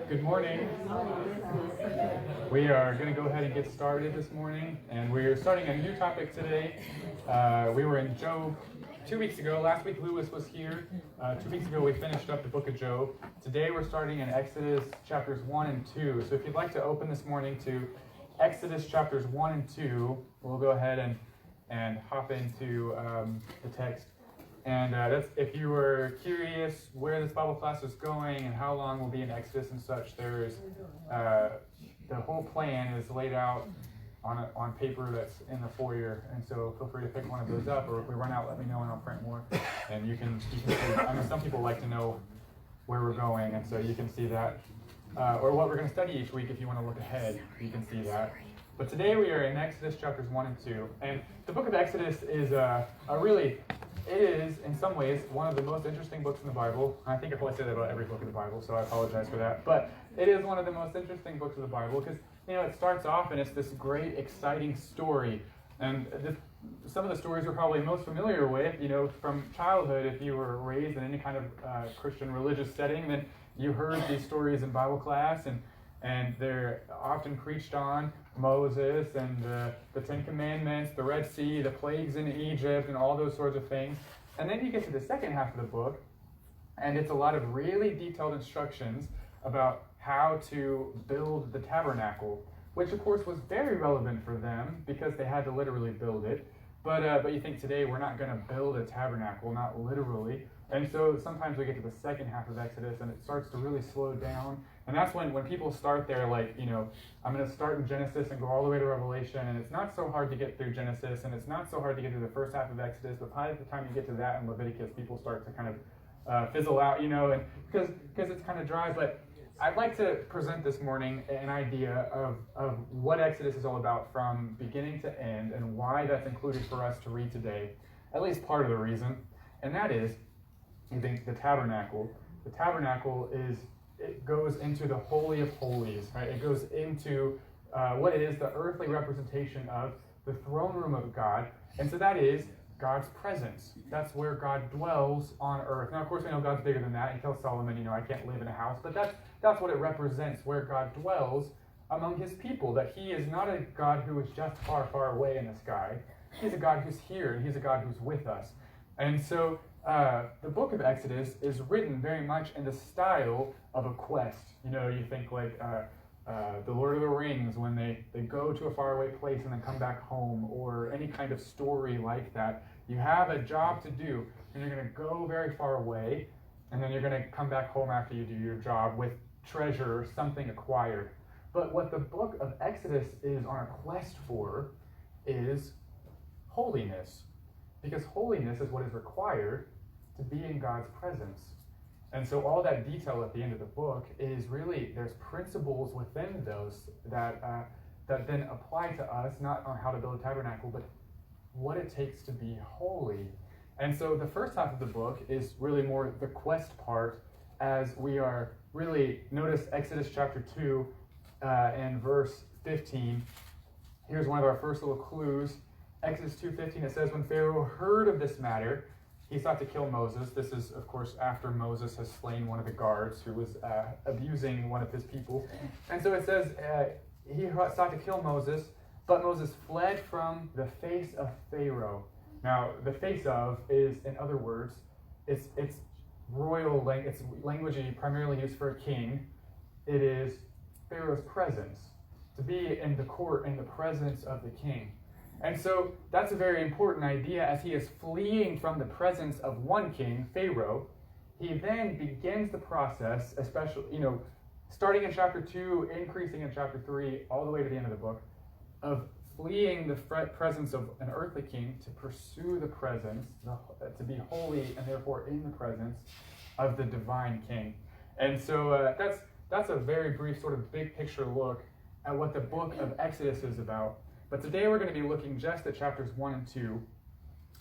Good morning. We are going to go ahead and get started this morning, and we're starting a new topic today. We were in Job 2 weeks ago. Last week Lewis was here. 2 weeks ago we finished up the book of Job. Today we're starting in Exodus chapters 1 and 2. So if you'd like to open this morning to Exodus chapters 1 and 2, we'll go ahead and hop into the text. And that's, if you were curious where this Bible class is going and how long we'll be in Exodus and such, there's the whole plan is laid out on paper that's in the foyer. And so feel free to pick one of those up, or if we run out, let me know and I'll print more. And you can see, I mean, some people like to know where we're going, and so you can see that. Or what we're going to study each week. If you want to look ahead, you can see that. But today we are in Exodus chapters 1 and 2. And the book of Exodus is it is, in some ways, one of the most interesting books in the Bible. I think I probably say that about every book of the Bible, so I apologize for that. But it is one of the most interesting books of the Bible because, it starts off and it's this great, exciting story. And some of the stories you're probably most familiar with, from childhood. If you were raised in any kind of Christian religious setting, then you heard these stories in Bible class, and they're often preached on. Moses and the Ten Commandments, the Red Sea, the plagues in Egypt, and all those sorts of things. And then you get to the second half of the book, and it's a lot of really detailed instructions about how to build the tabernacle, which of course was very relevant for them because they had to literally build it. But you think today we're not going to build a tabernacle, not literally. And so sometimes we get to the second half of Exodus and it starts to really slow down. And that's when people start there, like, I'm going to start in Genesis and go all the way to Revelation. And it's not so hard to get through Genesis, and it's not so hard to get through the first half of Exodus. But by the time you get to that in Leviticus, people start to kind of fizzle out, and because it's kind of dry. But I'd like to present this morning an idea of what Exodus is all about from beginning to end and why that's included for us to read today, at least part of the reason. And that is, the tabernacle. The tabernacle it goes into the Holy of Holies, right? It goes into what is the earthly representation of the throne room of God. And so that is God's presence. That's where God dwells on earth. Now, of course, we know God's bigger than that. He tells Solomon, I can't live in a house. But that's what it represents, where God dwells among his people. That he is not a God who is just far, far away in the sky. He's a God who's here, and he's a God who's with us. And so the book of Exodus is written very much in the style of a quest. You think like the Lord of the Rings, when they go to a faraway place and then come back home, or any kind of story like that. You have a job to do, and you're going to go very far away, and then you're going to come back home after you do your job with treasure or something acquired. But what the book of Exodus is on a quest for is holiness. Because holiness is what is required to be in God's presence. And so all that detail at the end of the book is really, there's principles within those that then apply to us, not on how to build a tabernacle, but what it takes to be holy. And so the first half of the book is really more the quest part, as we are really, notice Exodus chapter 2 and verse 15. Here's one of our first little clues. Exodus 2:15, it says, when Pharaoh heard of this matter, he sought to kill Moses. This is, of course, after Moses has slain one of the guards who was abusing one of his people. And so it says, he sought to kill Moses, but Moses fled from the face of Pharaoh. Now, the face of is, in other words, it's royal language. It's language primarily used for a king. It is Pharaoh's presence, to be in the court in the presence of the king. And so that's a very important idea. As he is fleeing from the presence of one king, Pharaoh, he then begins the process, especially, starting in chapter 2, increasing in chapter 3, all the way to the end of the book, of fleeing the presence of an earthly king to pursue the presence, to be holy, and therefore in the presence of the divine king. And so that's a very brief sort of big picture look at what the book of Exodus is about. But today we're going to be looking just at chapters 1 and 2.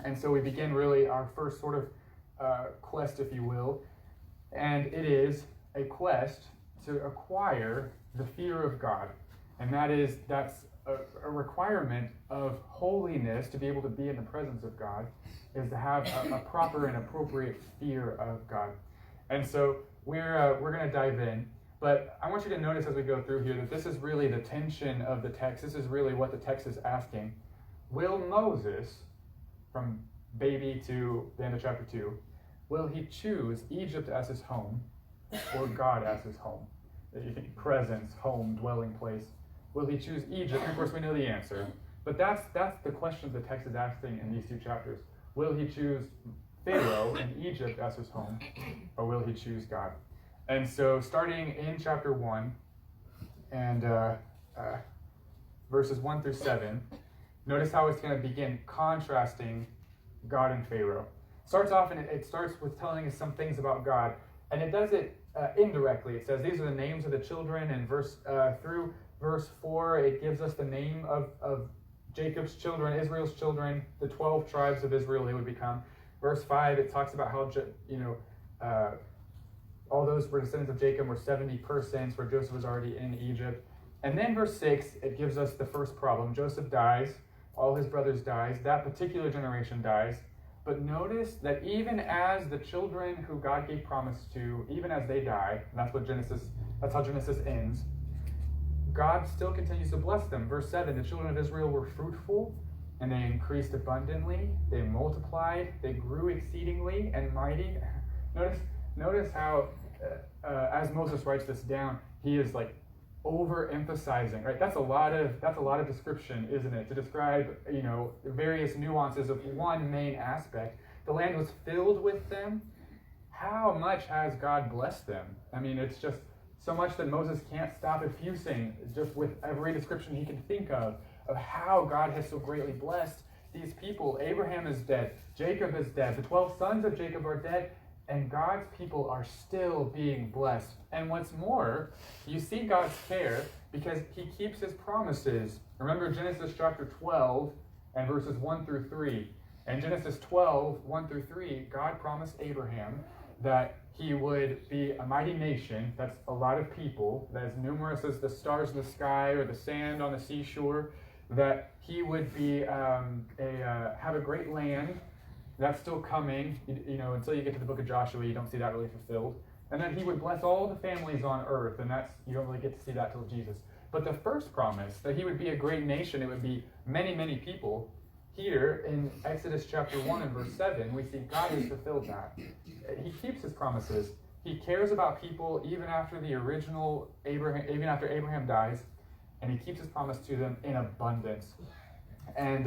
And so we begin really our first sort of quest, if you will. And it is a quest to acquire the fear of God. And that's a requirement of holiness to be able to be in the presence of God, is to have a proper and appropriate fear of God. And so we're going to dive in. But I want you to notice as we go through here that this is really the tension of the text. This is really what the text is asking. Will Moses, from baby to the end of chapter 2, will he choose Egypt as his home or God as his home? You think presence, home, dwelling place. Will he choose Egypt? And of course, we know the answer. But that's the question the text is asking in these 2 chapters. Will he choose Pharaoh and Egypt as his home, or will he choose God? And so starting in chapter 1 and verses 1 through 7, notice how it's going to begin contrasting God and Pharaoh. Starts off and it starts with telling us some things about God, and it does it indirectly. It says these are the names of the children, and through verse 4 it gives us the name of Jacob's children, Israel's children, the 12 tribes of Israel they would become. Verse 5 it talks about how all those were descendants of Jacob were 70 persons, where Joseph was already in Egypt. And then verse 6 it gives us the first problem. Joseph dies, all his brothers dies, that particular generation dies. But notice that even as the children who God gave promise to, even as they die, and that's how Genesis ends, God still continues to bless them. Verse 7, the children of Israel were fruitful, and they increased abundantly, they multiplied, they grew exceedingly and mighty. Notice how, as Moses writes this down, he is like overemphasizing, right? That's a lot of description, isn't it? To describe, various nuances of one main aspect. The land was filled with them. How much has God blessed them? I mean, it's just so much that Moses can't stop effusing just with every description he can think of how God has so greatly blessed these people. Abraham is dead. Jacob is dead. The 12 sons of Jacob are dead. And God's people are still being blessed. And what's more, you see God's care because he keeps his promises. Remember Genesis chapter 12 and verses 1 through 3. In Genesis 12, 1 through 3, God promised Abraham that he would be a mighty nation. That's a lot of people, that as numerous as the stars in the sky or the sand on the seashore. That he would be have a great land. That's still coming, until you get to the book of Joshua, you don't see that really fulfilled. And then he would bless all the families on earth, and you don't really get to see that till Jesus. But the first promise, that he would be a great nation, it would be many, many people, here in Exodus chapter 1 and verse 7, we see God has fulfilled that. He keeps his promises. He cares about people even after the original Abraham, even after Abraham dies, and he keeps his promise to them in abundance. And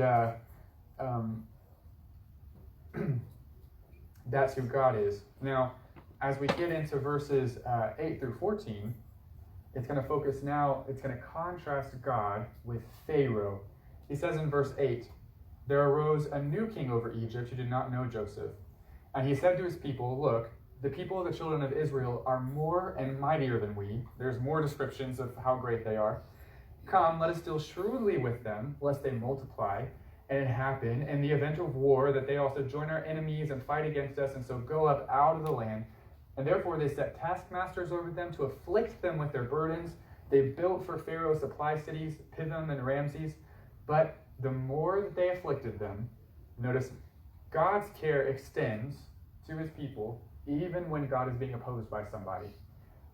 that's who God is. Now, as we get into verses 8 through 14, it's going to contrast God with Pharaoh. He says in verse 8, there arose a new king over Egypt who did not know Joseph. And he said to his people, look, the people of the children of Israel are more and mightier than we. There's more descriptions of how great they are. Come, let us deal shrewdly with them, lest they multiply. And it happened in the event of war that they also join our enemies and fight against us, and so go up out of the land. And therefore they set taskmasters over them to afflict them with their burdens. They built for Pharaoh supply cities, Pithom and Ramses. But the more that they afflicted them, notice God's care extends to his people even when God is being opposed by somebody.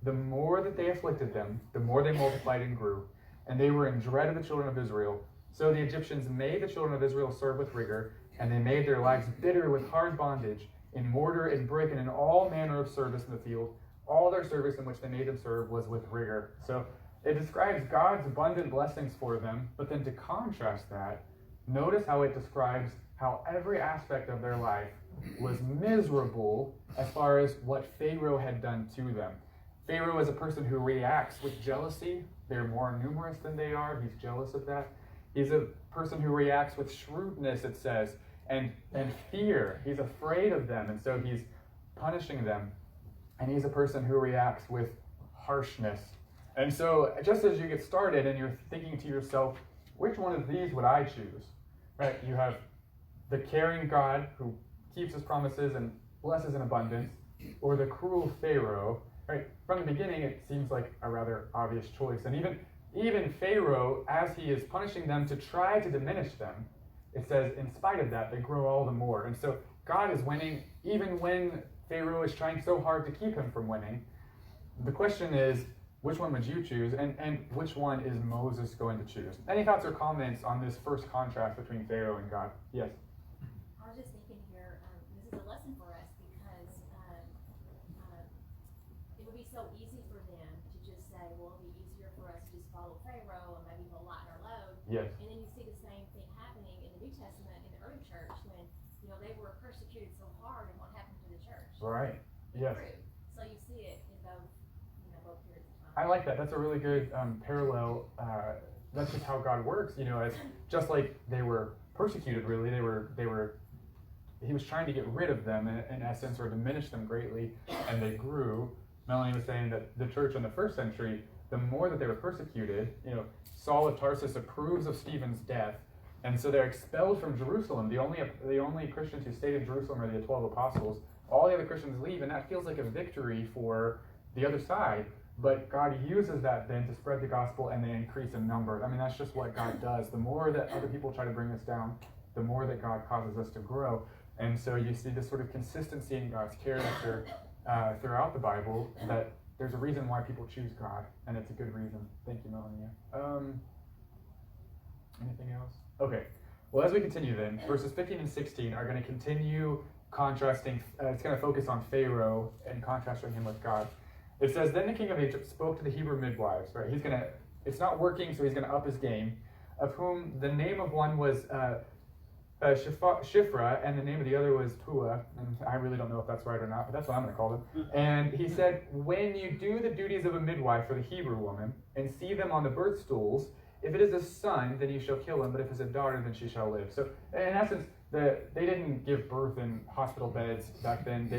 The more that they afflicted them, the more they multiplied and grew, and they were in dread of the children of Israel. So the Egyptians made the children of Israel serve with rigor, and they made their lives bitter with hard bondage, in mortar and brick, and in all manner of service in the field. All their service in which they made them serve was with rigor. So it describes God's abundant blessings for them, but then to contrast that, notice how it describes how every aspect of their life was miserable as far as what Pharaoh had done to them. Pharaoh is a person who reacts with jealousy. They're more numerous than they are. He's jealous of that. He's a person who reacts with shrewdness, it says, and fear. He's afraid of them, and so he's punishing them. And he's a person who reacts with harshness. And so just as you get started and you're thinking to yourself, which one of these would I choose? Right? You have the caring God who keeps his promises and blesses in abundance, or the cruel Pharaoh. Right? From the beginning, it seems like a rather obvious choice. And even Pharaoh, as he is punishing them to try to diminish them, it says, in spite of that, they grow all the more. And so God is winning, even when Pharaoh is trying so hard to keep him from winning. The question is, which one would you choose, and which one is Moses going to choose? Any thoughts or comments on this first contrast between Pharaoh and God? Yes? I was just thinking here, this is a lesson for us because it would be so easy for them to just say, well, it'd be easier for us to just follow Pharaoh and maybe he'll lighten our load. Yes. And then you see the same thing happening in the New Testament in the early church when, they were persecuted so hard, and what happened to the church? Right. Yes. So you see it in both periods of time. I like that. That's a really good parallel. That's just how God works. As just like they were persecuted, really, he was trying to get rid of them in essence, or diminish them greatly, and they grew. Melanie was saying that the church in the first century, the more that they were persecuted, Saul of Tarsus approves of Stephen's death, and so they're expelled from Jerusalem. The only Christians who stayed in Jerusalem are the 12 apostles. All the other Christians leave, and that feels like a victory for the other side. But God uses that then to spread the gospel, and they increase in number. I mean, that's just what God does. The more that other people try to bring us down, the more that God causes us to grow. And so you see this sort of consistency in God's character throughout the Bible, that there's a reason why people choose God, and it's a good reason. Thank you, Melania. Anything else? Okay. Well, as we continue then, verses 15 and 16 are going to continue contrasting. It's going to focus on Pharaoh and contrasting him with God. It says, then the king of Egypt spoke to the Hebrew midwives, right? It's not working, so he's going to up his game, of whom the name of one was Shiphrah, and the name of the other was Puah, and I really don't know if that's right or not, but that's what I'm going to call them. And he said, when you do the duties of a midwife for the Hebrew woman, and see them on the birth stools, if it is a son, then you shall kill him, but if it's a daughter, then she shall live. So, in essence, they didn't give birth in hospital beds back then.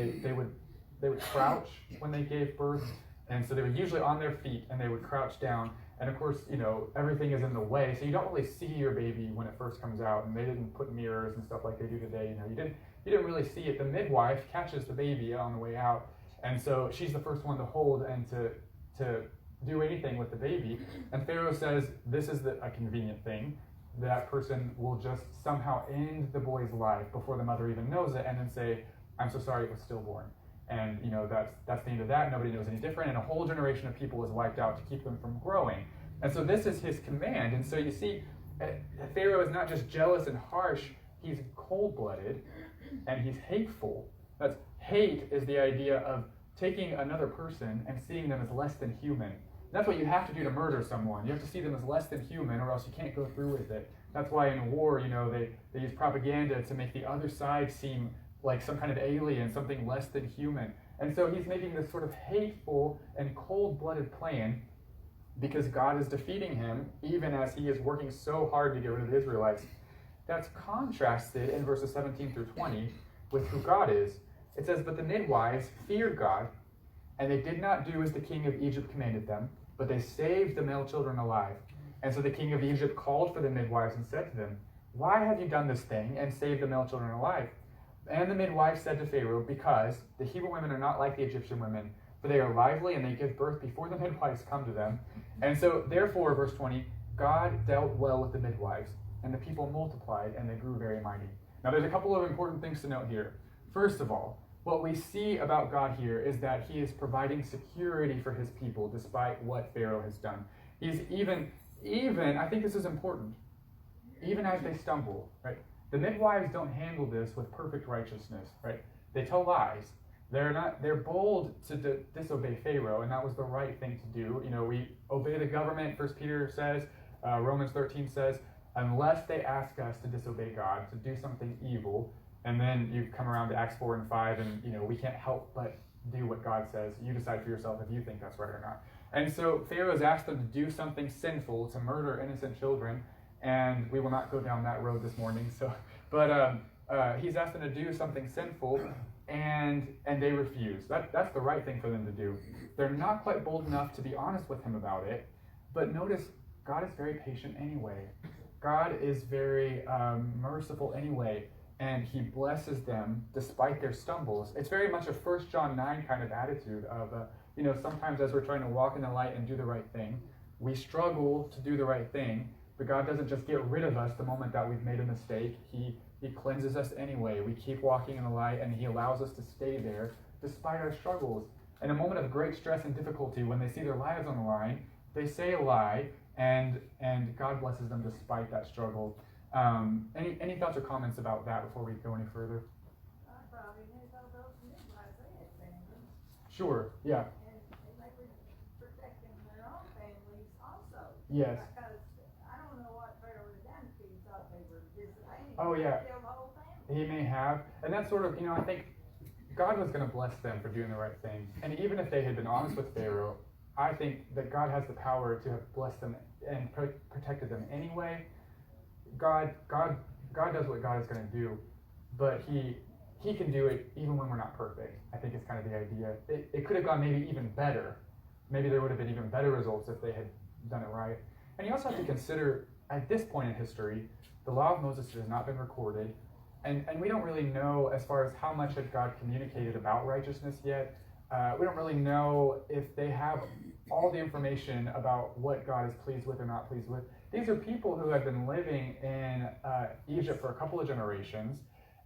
They would crouch when they gave birth, and so they were usually on their feet, and they would crouch down. And of course, everything is in the way, so you don't really see your baby when it first comes out, and they didn't put mirrors and stuff like they do today. You didn't really see it. The midwife catches the baby on the way out, and so she's the first one to hold and to do anything with the baby. And Pharaoh says this is a convenient thing. That person will just somehow end the boy's life before the mother even knows it, and then say, I'm so sorry it was stillborn. And that's the end of that. Nobody knows any different, and a whole generation of people is wiped out to keep them from growing. And so this is his command. And so you see, Pharaoh is not just jealous and harsh, he's cold-blooded and he's hateful. Hate is the idea of taking another person and seeing them as less than human. That's what you have to do to murder someone. You have to see them as less than human, or else you can't go through with it. That's why in war, they use propaganda to make the other side seem like some kind of alien, something less than human. And so he's making this sort of hateful and cold-blooded plan because God is defeating him, even as he is working so hard to get rid of the Israelites. That's contrasted in verses 17 through 20 with who God is. It says, but the midwives feared God, and they did not do as the king of Egypt commanded them, but they saved the male children alive. And so the king of Egypt called for the midwives and said to them, why have you done this thing and saved the male children alive? And the midwives said to Pharaoh, because the Hebrew women are not like the Egyptian women, for they are lively and they give birth before the midwives come to them. And so, therefore, verse 20, God dealt well with the midwives, and the people multiplied and they grew very mighty. Now, there's a couple of important things to note here. First of all, what we see about God here is that he is providing security for his people despite what Pharaoh has done. He's even, I think this is important, even as they stumble, right? The midwives don't handle this with perfect righteousness, right? They tell lies. They're bold to disobey Pharaoh, and that was the right thing to do. We obey the government, 1 Peter says, Romans 13 says, unless they ask us to disobey God, to do something evil. And then you come around to Acts 4 and 5, and we can't help but do what God says. You decide for yourself if you think that's right or not. And so Pharaoh's asked them to do something sinful, to murder innocent children, and we will not go down that road this morning. But he's asked them to do something sinful, and they refuse. That's the right thing for them to do. They're not quite bold enough to be honest with him about it, but notice God is very patient anyway. God is very merciful anyway, and he blesses them despite their stumbles. It's very much a 1 John 9 kind of attitude of, sometimes as we're trying to walk in the light and do the right thing, we struggle to do the right thing, but God doesn't just get rid of us the moment that we've made a mistake. He cleanses us anyway. We keep walking in the light, and he allows us to stay there despite our struggles. in a moment of great stress and difficulty, when they see their lives on the line, they say a lie, and God blesses them despite that struggle. Any thoughts or comments about that before we go any further? I probably knew all those midwives they had families. Sure, yeah. And they were protecting their own families also. Yes. Because I don't know what Pharaoh would have done if he thought they were disobeying. Oh, yeah. Kill the whole family. He may have. And that's sort of, I think God was going to bless them for doing the right thing. And even if they had been honest with Pharaoh, I think that God has the power to have blessed them and protected them anyway. God does what God is going to do, but he can do it even when we're not perfect. I think is kind of the idea. It could have gone maybe even better. Maybe there would have been even better results if they had done it right. And you also have to consider, at this point in history, the law of Moses has not been recorded, and we don't really know as far as how much had God communicated about righteousness yet. We don't really know if they have all the information about what God is pleased with or not pleased with. These are people who have been living in Egypt for a couple of generations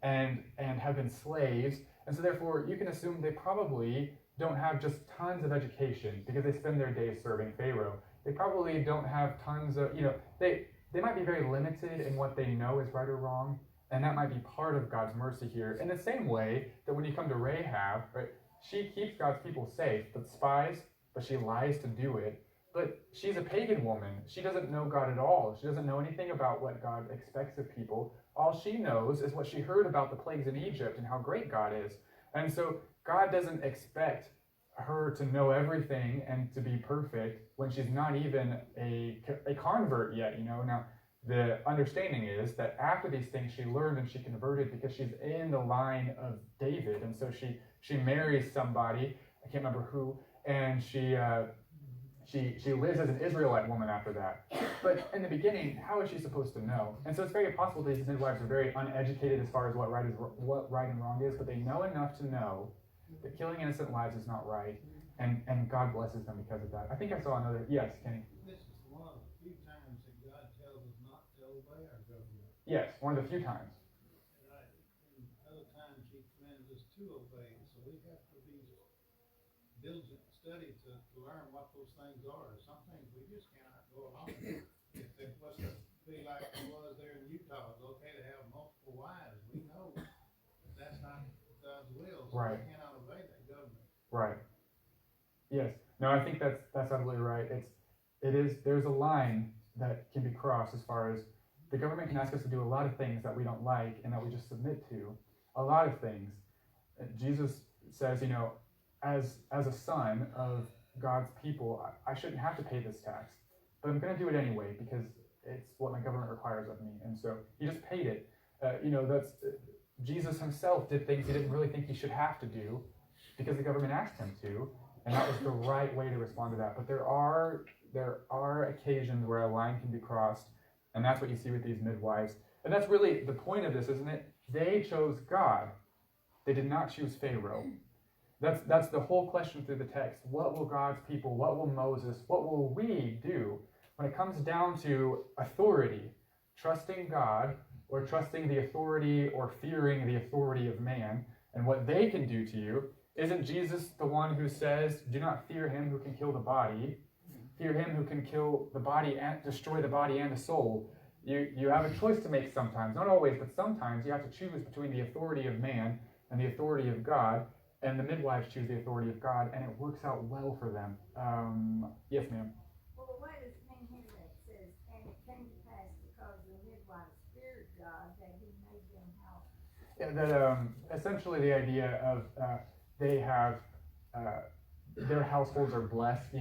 and have been slaves, and so therefore you can assume they probably don't have just tons of education because they spend their days serving Pharaoh. They probably don't have tons of, they might be very limited in what they know is right or wrong, and that might be part of God's mercy here. In the same way that when you come to Rahab, right, she keeps God's people safe, but she lies to do it. But she's a pagan woman. She doesn't know God at all. She doesn't know anything about what God expects of people. All she knows is what she heard about the plagues in Egypt and how great God is. And so God doesn't expect her to know everything and to be perfect when she's not even a convert yet, Now, the understanding is that after these things she learned and she converted because she's in the line of David. And so she marries somebody, I can't remember who, and she lives as an Israelite woman after that. But in the beginning, how is she supposed to know? And so it's very possible that these midwives are very uneducated as far as what right and wrong is, but they know enough to know that killing innocent lives is not right, and God blesses them because of that. I think I saw another. Yes, Kenny. This is one of the few times that God tells us not to obey our government. Yes, one of the few times. Right. And other times He commands us to obey. So we have to be diligent study to learn what those things are. Some things we just cannot go along with. If it was to be like it was there in Utah, it's okay to have multiple wives. We know that's not God's will. So right. We cannot obey that government. Right. Yes. No, I think that's absolutely right. There's a line that can be crossed as far as the government can ask us to do a lot of things that we don't like and that we just submit to. A lot of things. Jesus says, as a son of God's people, I shouldn't have to pay this tax, but I'm going to do it anyway because it's what my government requires of me. And so he just paid it. Jesus himself did things he didn't really think he should have to do because the government asked him to, and that was the right way to respond to that. But there are occasions where a line can be crossed, and that's what you see with these midwives. And that's really the point of this, isn't it? They chose God. They did not choose Pharaoh. That's the whole question through the text. What will God's people, what will Moses, what will we do when it comes down to authority? Trusting God or trusting the authority or fearing the authority of man and what they can do to you. Isn't Jesus the one who says, do not fear him who can kill the body, fear him who can kill the body and destroy the body and the soul? You have a choice to make sometimes, not always, but sometimes you have to choose between the authority of man and the authority of God, and the midwives choose the authority of God, and it works out well for them. Yes, ma'am. Well, what does it mean here that it says, and it came to pass because the midwives feared God that he made them help? Yeah, that essentially the idea of they have their households are blessed.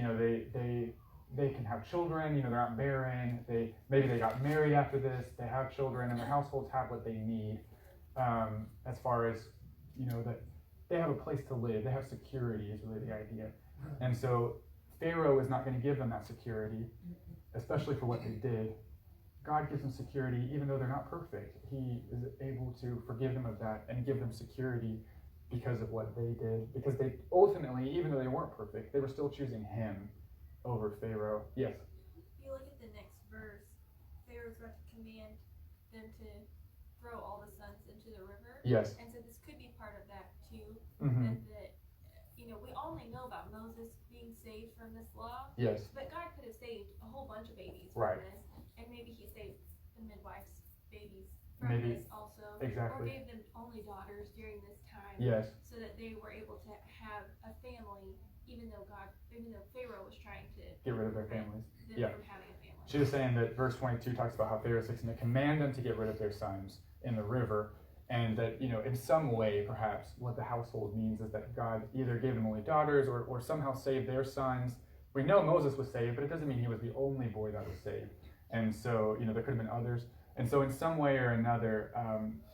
They can have children. They're not barren. Maybe they got married after this. They have children, and their households have what they need as far as that they have a place to live. They have security is really the idea. And so Pharaoh is not going to give them that security, especially for what they did. God gives them security even though they're not perfect. He is able to forgive them of that and give them security because of what they did. Because they ultimately, even though they weren't perfect, they were still choosing him over Pharaoh. Yes? If you look at the next verse, Pharaoh's about to command them to throw all the sons into the river. Yes. And so this could be part of that too. Mm-hmm. That we only know about Moses being saved from this law, Yes. but God could have saved a whole bunch of babies from Right. this, and maybe he saved the midwife's babies from Maybe. this also, Exactly. or gave them only daughters during this time, Yes. so that they were able to have a family, even though Pharaoh was trying to Get rid of their families. them Yeah. from having a family. She was saying that verse 22 talks about how Pharaoh's fixing to command them to get rid of their sons in the river, and that, in some way, perhaps, what the household means is that God either gave them only daughters or somehow saved their sons. We know Moses was saved, but it doesn't mean he was the only boy that was saved. And so, there could have been others. And so in some way or another,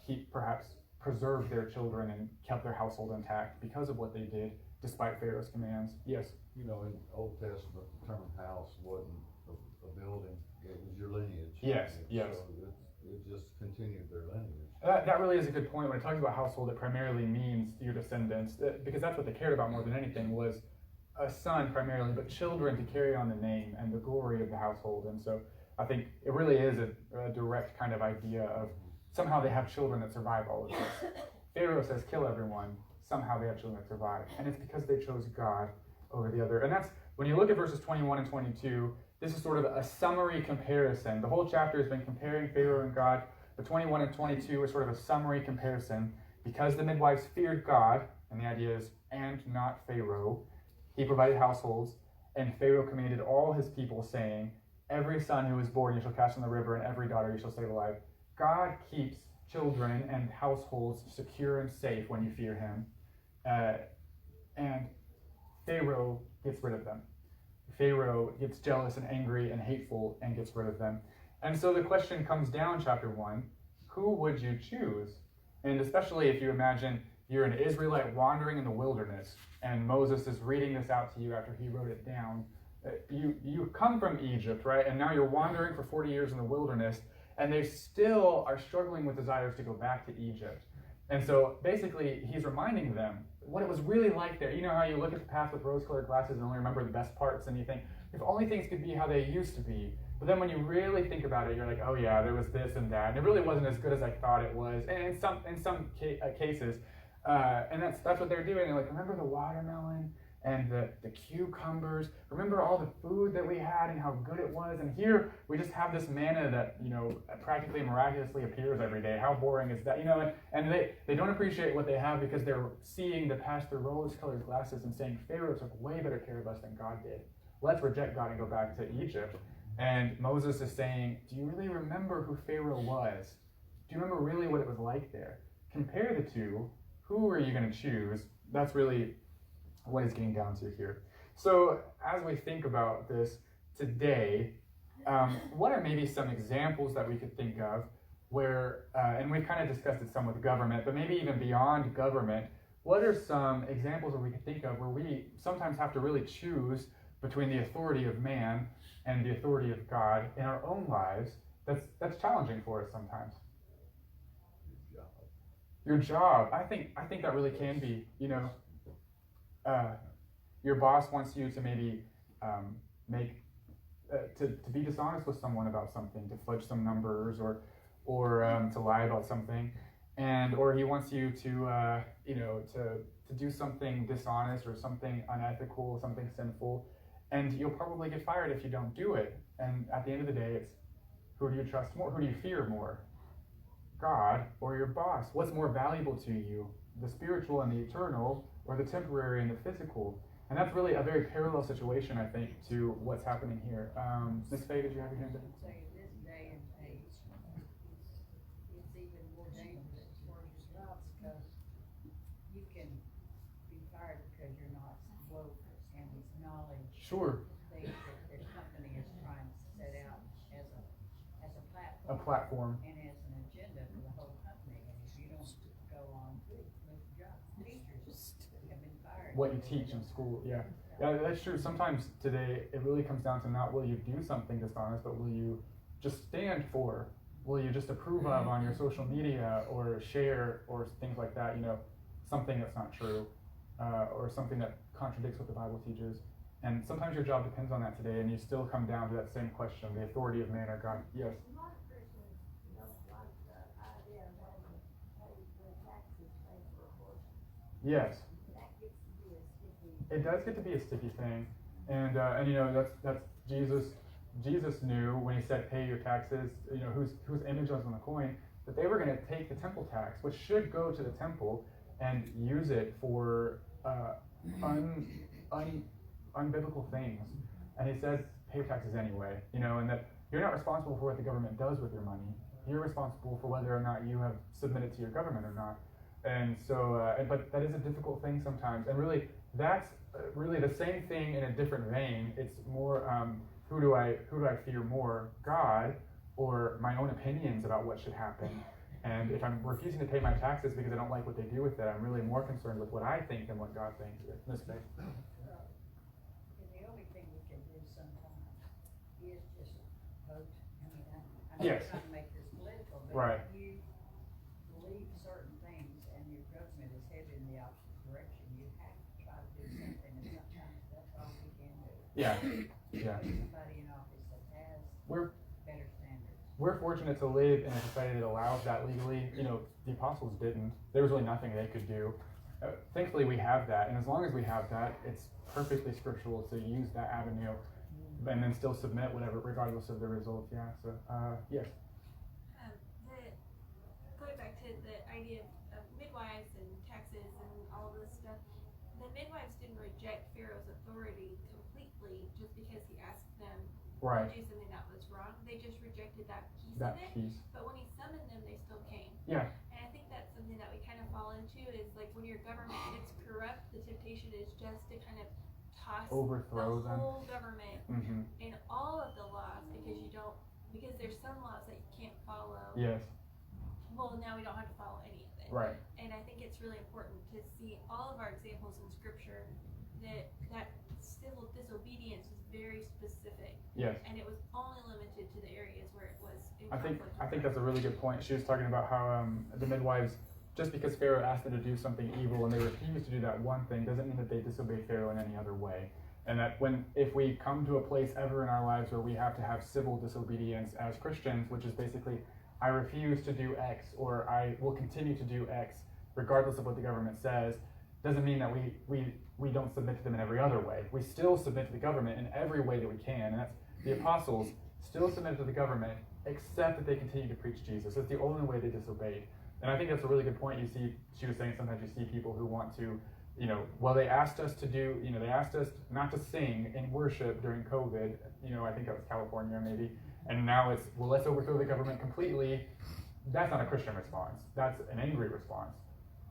he perhaps preserved their children and kept their household intact because of what they did, despite Pharaoh's commands. Yes? In Old Testament, the term house wasn't a building, it was your lineage. Yes, yes. So it just continued their lineage. That really is a good point. When it talks about household, it primarily means your descendants, because that's what they cared about more than anything, was a son primarily, but children to carry on the name and the glory of the household. And so I think it really is a direct kind of idea of somehow they have children that survive all of this. Pharaoh says, kill everyone. Somehow they have children that survive. And it's because they chose God over the other. And that's, when you look at verses 21 and 22, this is sort of a summary comparison. The whole chapter has been comparing Pharaoh and God. The 21 and 22 is sort of a summary comparison. Because the midwives feared God, and the idea is, and not Pharaoh, he provided households, and Pharaoh commanded all his people, saying, every son who is born you shall cast in the river, and every daughter you shall save alive. God keeps children and households secure and safe when you fear him. And Pharaoh gets rid of them. Pharaoh gets jealous and angry and hateful and gets rid of them. And so the question comes down, chapter 1, who would you choose? And especially if you imagine you're an Israelite wandering in the wilderness, and Moses is reading this out to you after he wrote it down. You come from Egypt, right? And now you're wandering for 40 years in the wilderness, and they still are struggling with desires to go back to Egypt. And so basically, he's reminding them what it was really like there. You know how you look at the past with rose-colored glasses and only remember the best parts, and you think, if only things could be how they used to be. But then when you really think about it, you're like, oh yeah, there was this and that, and it really wasn't as good as I thought it was. And in some cases, and that's what they're doing. They're like, remember the watermelon and the cucumbers? Remember all the food that we had and how good it was? And here we just have this manna that practically miraculously appears every day. How boring is that? And they don't appreciate what they have because they're seeing the past through rose-colored glasses and saying Pharaoh took way better care of us than God did. Let's reject God and go back to Egypt. And Moses is saying, do you really remember who Pharaoh was? Do you remember really what it was like there? Compare the two. Who are you going to choose? That's really what he's getting down to here. So as we think about this today, what are maybe some examples that we could think of where, and we've kind of discussed it some with government, but maybe even beyond government, what are some examples that we could think of where we sometimes have to really choose between the authority of man and the authority of God in our own lives? That's challenging for us sometimes. Your job. I think that really can be. Your boss wants you to maybe to be dishonest with someone about something, to fudge some numbers, or to lie about something, or he wants you to do something dishonest or something unethical, something sinful, and you'll probably get fired if you don't do it. And at the end of the day, it's who do you trust more? Who do you fear more? God or your boss? What's more valuable to you, the spiritual and the eternal, or the temporary and the physical? And that's really a very parallel situation, I think, to what's happening here. Ms. Faye, did you have your hand up? So in this day and age, it's even more dangerous for your jobs because you can be fired because you're not woke and acknowledge Sure. things that the company is trying to set out as a platform. A platform. And as an agenda for the whole company. And if you don't go on with your job, teachers have been fired. What you teach in school, yeah. Yeah, that's true. Sometimes today it really comes down to not will you do something dishonest, but will you just stand for, will you just approve of on your social media or share or things like that, something that's not true, or something that contradicts what the Bible teaches. And sometimes your job depends on that today, and you still come down to that same question, the authority of man or God. Yes? A lot of Christians don't like the idea of having to pay the taxes paid for abortion. Yes. That gets to be a sticky it does get to be a sticky thing, and that's Jesus knew when he said pay your taxes, whose image was on the coin, that they were going to take the temple tax, which should go to the temple, and use it for unbiblical things. And he says pay taxes anyway, and that you're not responsible for what the government does with your money. You're responsible for whether or not you have submitted to your government or not. And so, but that is a difficult thing sometimes. And really, that's really the same thing in a different vein. It's more, who do I fear more, God or my own opinions about what should happen? And if I'm refusing to pay my taxes because I don't like what they do with it, I'm really more concerned with what I think than what God thinks. Miss Faye. The only thing we can do sometimes is just vote. I mean, I'm Yes. not trying to make this political, but Right. if you believe certain things and your government is headed in the opposite direction, you have to try to do something, and sometimes that's all we can do. Yeah. Yeah. Put somebody in office that has We're better standards. We're fortunate to live in a society that allows that legally. The apostles didn't. There was really nothing they could do. Thankfully, we have that, and as long as we have that, it's perfectly scriptural to use that avenue, and then still submit whatever, regardless of the results. Yeah. So, yes. Going back to the idea of midwives and taxes and all this stuff, the midwives didn't reject Pharaoh's authority completely just because he asked them Right. to do something that was wrong. They just rejected that piece That of it. piece. But when he summoned them, they still came. Yeah. And I think that's something that we kind of fall into is like when your government gets corrupt, the temptation is just to kind of toss Overthrow the them. whole government Mm-hmm. and all of the laws because there's some laws that you can't follow. Yes. Well, now we don't have to follow any of it. Right. And I think it's really important to see all of our examples in scripture that civil disobedience is very specific. Yes. And it was only limited to the areas where it was in I think conflict. that's a really good point. She was talking about how the midwives, just because Pharaoh asked them to do something evil and they refused to do that one thing, doesn't mean that they disobey Pharaoh in any other way. And that if we come to a place ever in our lives where we have to have civil disobedience as Christians, which is basically, I refuse to do X, or I will continue to do X, regardless of what the government says, doesn't mean that we don't submit to them in every other way. We still submit to the government in every way that we can, and that's the apostles still submitted to the government, except that they continue to preach Jesus. That's the only way they disobeyed. And I think that's a really good point. You see, she was saying sometimes you see people who want to, they asked us they asked us not to sing in worship during COVID, I think that was California maybe, and now it's, well, let's overthrow the government completely. That's not a Christian response. That's an angry response.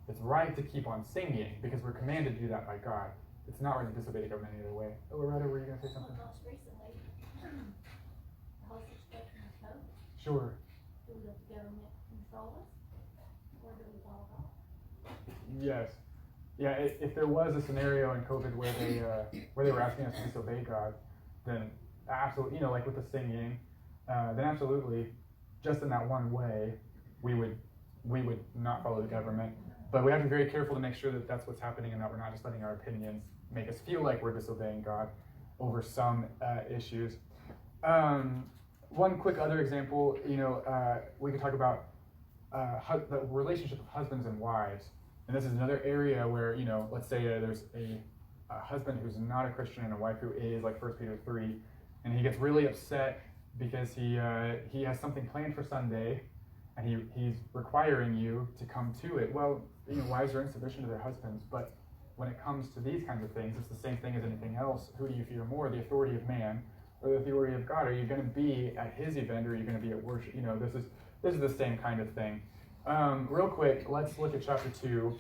It's right to keep on singing because we're commanded to do that by God. It's not right to disobey the government any other way. Oh, Loretta, were you going to say something? Most recently, the whole situation of COVID, Sure. do the government control us, or do we follow God? Yes. Yeah, if there was a scenario in COVID where they were asking us to disobey God, then absolutely, like with the singing, then absolutely, just in that one way, we would not follow the government. But we have to be very careful to make sure that that's what's happening and that we're not just letting our opinions make us feel like we're disobeying God over some issues. One quick other example, we could talk about the relationship of husbands and wives. And this is another area where, let's say there's a husband who's not a Christian and a wife who is, like 1 Peter 3, and he gets really upset because he has something planned for Sunday, and he's requiring you to come to it. Well, wives are insubmission to their husbands, but when it comes to these kinds of things, it's the same thing as anything else. Who do you fear more, the authority of man or the authority of God? Are you going to be at his event, or are you going to be at worship? This is the same kind of thing. Real quick, let's look at chapter 2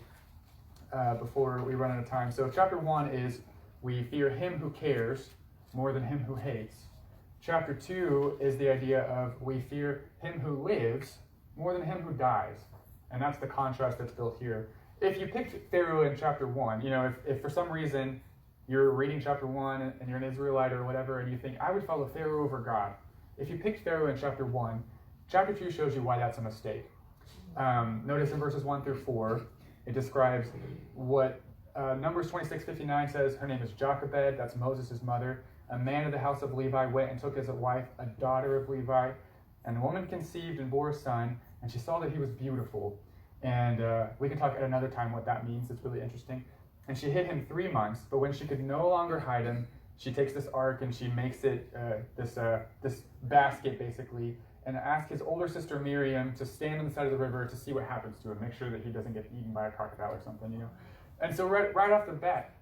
before we run out of time. So chapter 1 is, we fear him who cares more than him who hates. Chapter 2 is the idea of, we fear him who lives more than him who dies. And that's the contrast that's built here. If you picked Pharaoh in chapter 1, if for some reason you're reading chapter 1 and you're an Israelite or whatever, and you think, I would follow Pharaoh over God. If you picked Pharaoh in chapter 1, chapter 2 shows you why that's a mistake. Notice in verses 1 through 4, it describes what Numbers 26:59 says. Her name is Jochebed, that's Moses' mother. A man of the house of Levi went and took as a wife a daughter of Levi. And the woman conceived and bore a son, and she saw that he was beautiful. And we can talk at another time what that means. It's really interesting. And she hid him 3 months, but when she could no longer hide him, she takes this ark and she makes it this basket, basically, and asks his older sister Miriam to stand on the side of the river to see what happens to him, make sure that he doesn't get eaten by a crocodile or something, you know. And so right off the bat,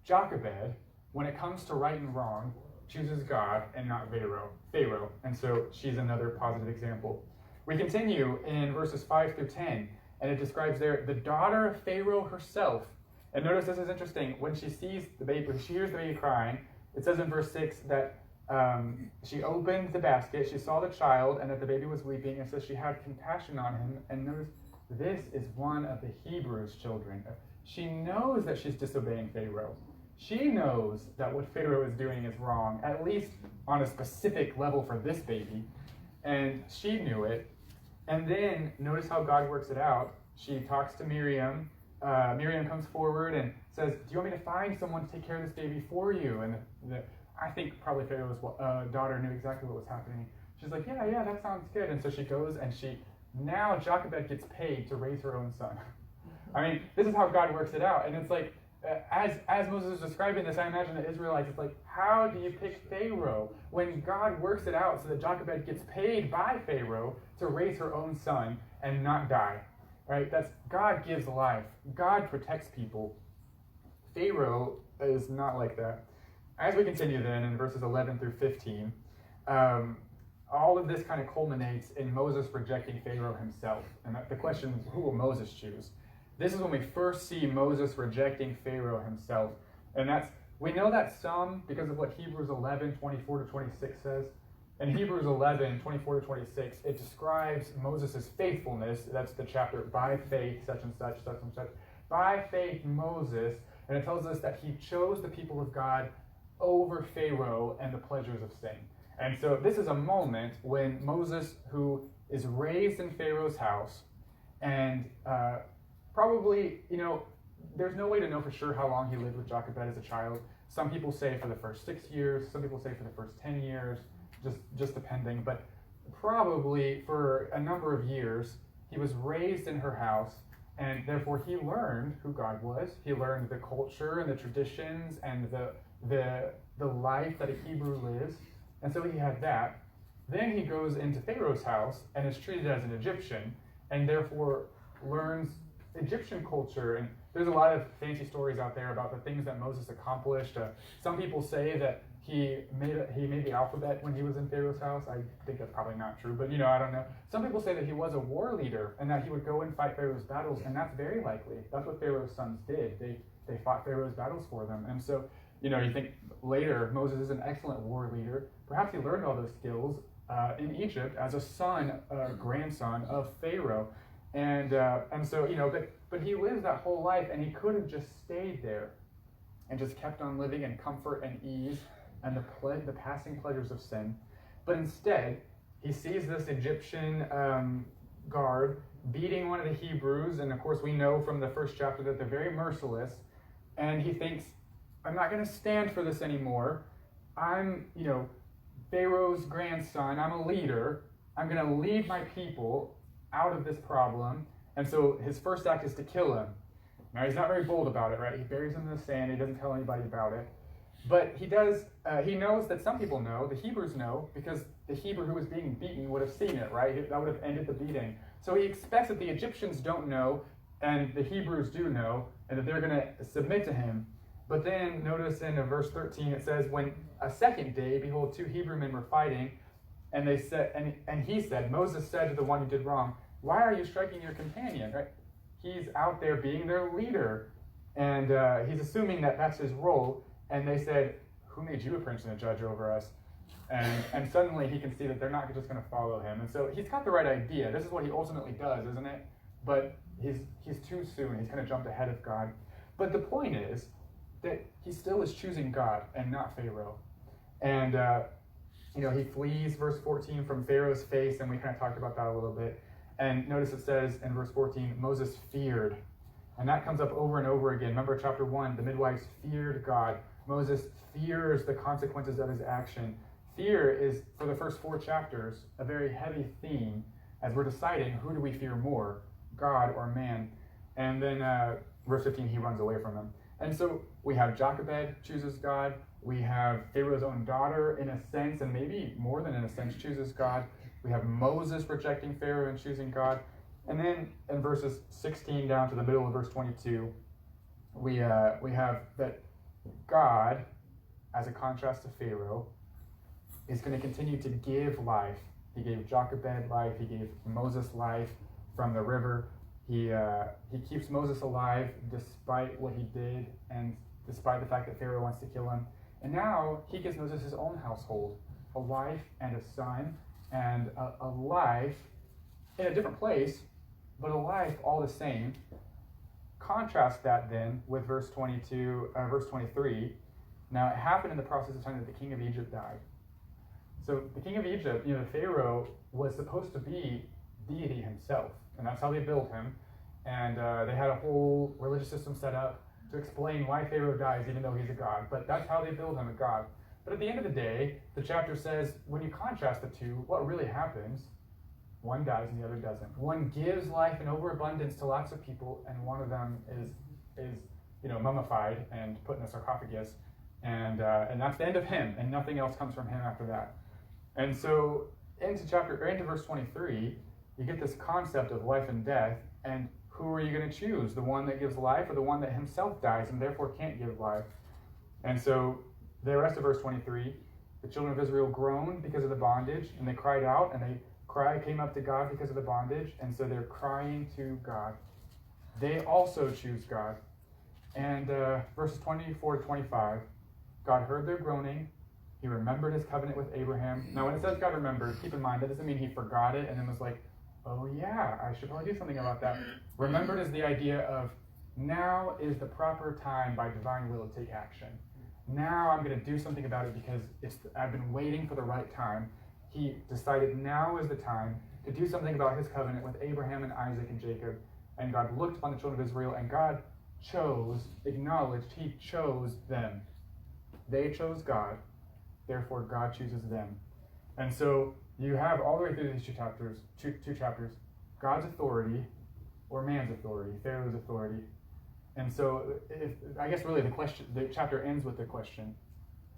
Jochebed, when it comes to right and wrong, chooses God and not Pharaoh. And so she's another positive example. We continue in verses 5 through 10, and it describes there the daughter of Pharaoh herself. And notice this is interesting. When she sees the baby, when she hears the baby crying, it says in verse 6 that she opened the basket, she saw the child, and that the baby was weeping, and says she had compassion on him. And notice, this is one of the Hebrews' children. She knows that she's disobeying Pharaoh. She knows that what Pharaoh is doing is wrong, at least on a specific level for this baby. And she knew it. And then, notice how God works it out. She talks to Miriam. Miriam comes forward and says, do you want me to find someone to take care of this baby for you? And I think probably Pharaoh's daughter knew exactly what was happening. She's like, yeah, that sounds good. And so she goes and now Jochebed gets paid to raise her own son. I mean, this is how God works it out. And it's like, as Moses is describing this, I imagine the Israelites, it's like, how do you pick Pharaoh when God works it out so that Jochebed gets paid by Pharaoh to raise her own son and not die? Right? That's God gives life. God protects people. Pharaoh is not like that. As we continue then in verses 11 through 15, all of this kind of culminates in Moses rejecting Pharaoh himself. And the question is, who will Moses choose? This is when we first see Moses rejecting Pharaoh himself. And we know that some, because of what Hebrews 11, 24 to 26 says. In Hebrews 11, 24 to 26, it describes Moses' faithfulness. That's the chapter, by faith, such and such, such and such. By faith, Moses, and it tells us that he chose the people of God over Pharaoh and the pleasures of sin. And so this is a moment when Moses, who is raised in Pharaoh's house, and probably, there's no way to know for sure how long he lived with Jochebed as a child. Some people say for the first 6 years, some people say for the first 10 years, just depending. But probably for a number of years, he was raised in her house, and therefore he learned who God was. He learned the culture and the traditions and the life that a Hebrew lives. And so he had that. Then he goes into Pharaoh's house and is treated as an Egyptian, and therefore learns Egyptian culture. And there's a lot of fancy stories out there about the things that Moses accomplished. Some people say that he made the alphabet when he was in Pharaoh's house. I think that's probably not true, but I don't know. Some people say that he was a war leader and that he would go and fight Pharaoh's battles, and that's very likely. That's what Pharaoh's sons did. They fought Pharaoh's battles for them. And so, you think later Moses is an excellent war leader. Perhaps he learned all those skills in Egypt as a grandson of Pharaoh. And so, but he lives that whole life, and he could have just stayed there and just kept on living in comfort and ease and the passing pleasures of sin. But instead, he sees this Egyptian guard beating one of the Hebrews, and of course we know from the first chapter that they're very merciless, and he thinks, I'm not going to stand for this anymore. I'm, Pharaoh's grandson. I'm a leader. I'm going to lead my people out of this problem. And so his first act is to kill him. Now, he's not very bold about it, right? He buries him in the sand. He doesn't tell anybody about it. But he does, he knows that some people know, the Hebrews know, because the Hebrew who was being beaten would have seen it, right? That would have ended the beating. So he expects that the Egyptians don't know, and the Hebrews do know, and that they're going to submit to him. But then notice in verse 13, it says, when a second day, behold, 2 Hebrew men were fighting, and they said, and he said, Moses said to the one who did wrong, why are you striking your companion? Right? He's out there being their leader, and he's assuming that that's his role. And they said, who made you a prince and a judge over us? And suddenly he can see that they're not just going to follow him. And so he's got the right idea. This is what he ultimately does, isn't it? But he's too soon. He's going to jump ahead of God. But the point is that he still is choosing God and not Pharaoh. And, he flees, verse 14, from Pharaoh's face, and we kind of talked about that a little bit. And notice it says in verse 14, Moses feared. And that comes up over and over again. Remember chapter 1, the midwives feared God. Moses fears the consequences of his action. Fear is, for the first 4 chapters, a very heavy theme as we're deciding who do we fear more, God or man. And then verse 15, he runs away from him. And so we have Jochebed chooses God. We have Pharaoh's own daughter, in a sense, and maybe more than in a sense, chooses God. We have Moses rejecting Pharaoh and choosing God. And then in verses 16 down to the middle of verse 22, we have that God, as a contrast to Pharaoh, is going to continue to give life. He gave Jochebed life. He gave Moses life from the river. He keeps Moses alive despite what he did and despite the fact that Pharaoh wants to kill him. And now he gives Moses his own household, a wife and a son, and a life in a different place, but a life all the same. Contrast that then with verse 23. Now it happened in the process of time that the king of Egypt died. So the king of Egypt, the Pharaoh, was supposed to be deity himself, and that's how they built him. And they had a whole religious system set up to explain why Pharaoh dies, even though he's a god. But that's how they build him, a god. But at the end of the day, the chapter says, when you contrast the two, what really happens? One dies and the other doesn't. One gives life in overabundance to lots of people, and one of them is mummified and put in a sarcophagus, and that's the end of him, and nothing else comes from him after that. And so into verse 23, you get this concept of life and death, and who are you going to choose? The one that gives life, or the one that himself dies and therefore can't give life? And so the rest of verse 23, the children of Israel groaned because of the bondage, and they cried out, and they came up to God because of the bondage, and so they're crying to God. They also choose God. And verses 24 to 25, God heard their groaning. He remembered his covenant with Abraham. Now, when it says God remembered, keep in mind, that doesn't mean he forgot it and then was like, oh yeah, I should probably do something about that. Remembered is the idea of, now is the proper time by divine will to take action. Now I'm going to do something about it because I've been waiting for the right time. He decided now is the time to do something about his covenant with Abraham and Isaac and Jacob. And God looked upon the children of Israel, and God acknowledged, he chose them. They chose God, therefore God chooses them. And so you have all the way through these two chapters, God's authority or man's authority, Pharaoh's authority. And so I guess really the chapter ends with the question,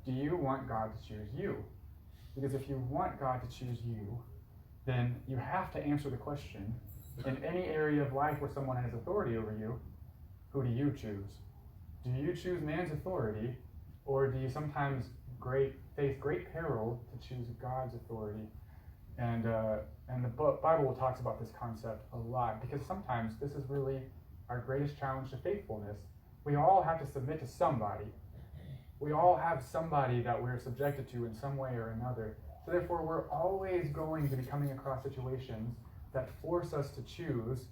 do you want God to choose you? Because if you want God to choose you, then you have to answer the question, in any area of life where someone has authority over you, who do you choose? Do you choose man's authority, or do you sometimes face great peril to choose God's authority? And the Bible talks about this concept a lot, because sometimes this is really our greatest challenge to faithfulness. We all have to submit to somebody. We all have somebody that we're subjected to in some way or another. So therefore, we're always going to be coming across situations that force us to choose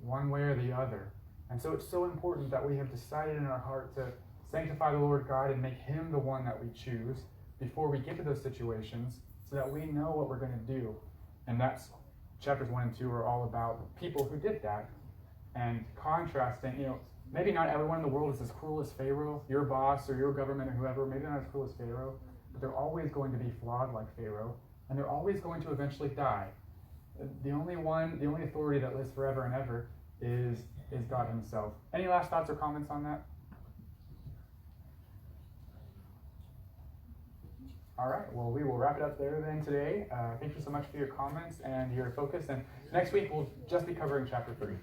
one way or the other. And so it's so important that we have decided in our heart to sanctify the Lord God and make him the one that we choose before we get to those situations, so that we know what we're going to do. And that's chapters 1 and 2 are all about people who did that, and contrasting, maybe not everyone in the world is as cruel as Pharaoh, your boss or your government or whoever, maybe not as cruel as Pharaoh, but they're always going to be flawed like Pharaoh, and they're always going to eventually die. The only authority that lives forever and ever is God himself. Any last thoughts or comments on that? All right, well, we will wrap it up there then today. Thank you so much for your comments and your focus. And next week, we'll just be covering chapter 3.